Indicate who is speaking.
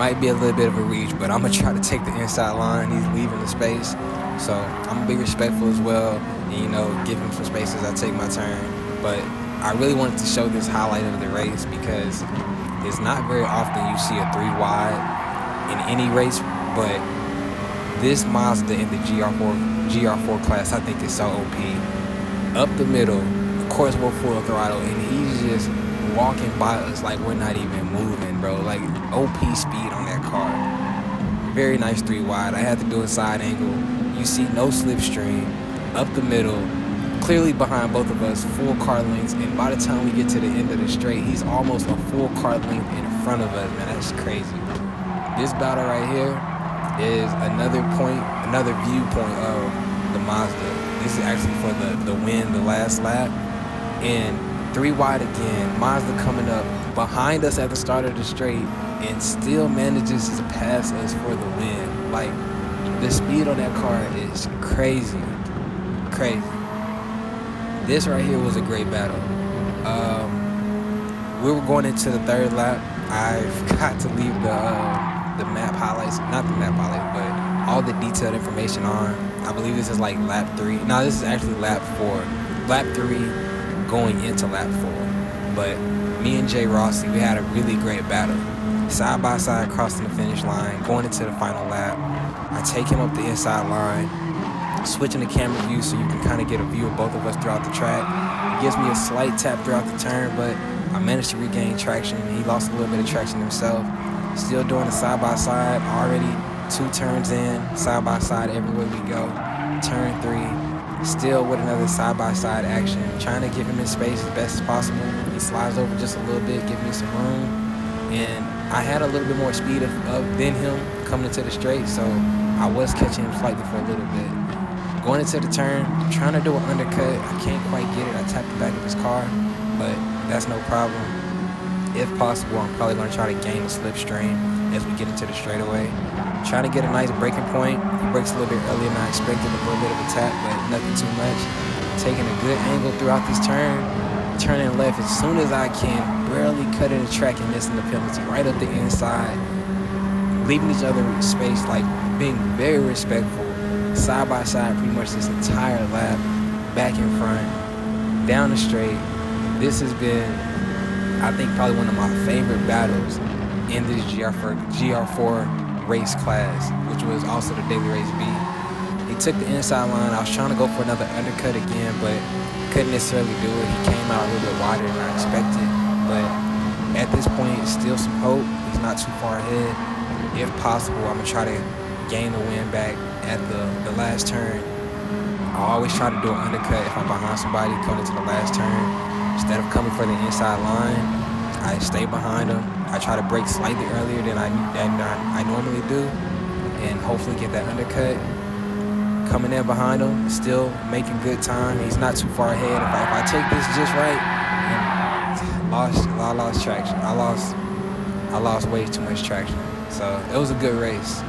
Speaker 1: might be a little bit of a reach, but I'm going to try to take the inside line. He's leaving the space. So I'm going to be respectful as well and, you know, give him some space as I take my turn. But I really wanted to show this highlight of the race because it's not very often you see a 3 wide in any race, but this Mazda in the Gr.4 class I think is so OP. Up the middle, of course we're full throttle, and he's just walking by us like we're not even moving, bro. Like OP speed on that car. Very nice 3 wide. I had to do a side angle. You see no slipstream. Up the middle, clearly behind both of us, full car lengths, and by the time we get to the end of the straight, he's almost a full car length in front of us, man. That's crazy. This battle right here is another viewpoint of the Mazda. This is actually for the win, the last lap. And 3 wide again, Mazda coming up behind us at the start of the straight and still manages to pass us for the win. Like, the speed on that car is crazy. Crazy. This right here was a great battle. We were going into the 3rd lap. I forgot to leave the map highlights, not the map highlights, but all the detailed information on. I believe this is like lap 3. No, this is actually lap 4. Lap 3 going into lap 4. But me and Jay Rossi, we had a really great battle. Side by side crossing the finish line, going into the final lap. I take him up the inside line, switching the camera view so you can kind of get a view of both of us throughout the track. It gives me a slight tap throughout the turn, but I managed to regain traction. He lost a little bit of traction himself. Still doing the side by side, already 2 turns in, side by side everywhere we go. Turn 3, still with another side by side action, trying to give him his space as best as possible. He slides over just a little bit, giving me some room. And I had a little bit more speed than him coming into the straight, so I was catching him slightly for a little bit. Going into the turn, trying to do an undercut. I can't quite get it. I tapped the back of his car, but that's no problem. If possible, I'm probably going to try to gain the slipstream as we get into the straightaway. Trying to get a nice braking point. He brakes a little bit earlier than I expected, a little bit of a tap, but nothing too much. Taking a good angle throughout this turn, turning left as soon as I can, barely cutting the track and missing the penalty right up the inside. Leaving each other in space, like being very respectful. Side by side pretty much this entire lap, back in front, down the straight. This has been, I think, probably one of my favorite battles in this Gr.4 race class, which was also the Daily Race B. He took the inside line. I was trying to go for another undercut again, but couldn't necessarily do it. He came out a little bit wider than I expected, but at this point, still some hope. He's not too far ahead. If possible, I'm going to try to gain the win back at the last turn. I always try to do an undercut if I'm behind somebody coming to the last turn. Instead of coming for the inside line, I stay behind them. I try to brake slightly earlier than I normally do and hopefully get that undercut. Coming in behind him, still making good time. He's not too far ahead. If I take this just right, I lost traction. I lost way too much traction. So it was a good race.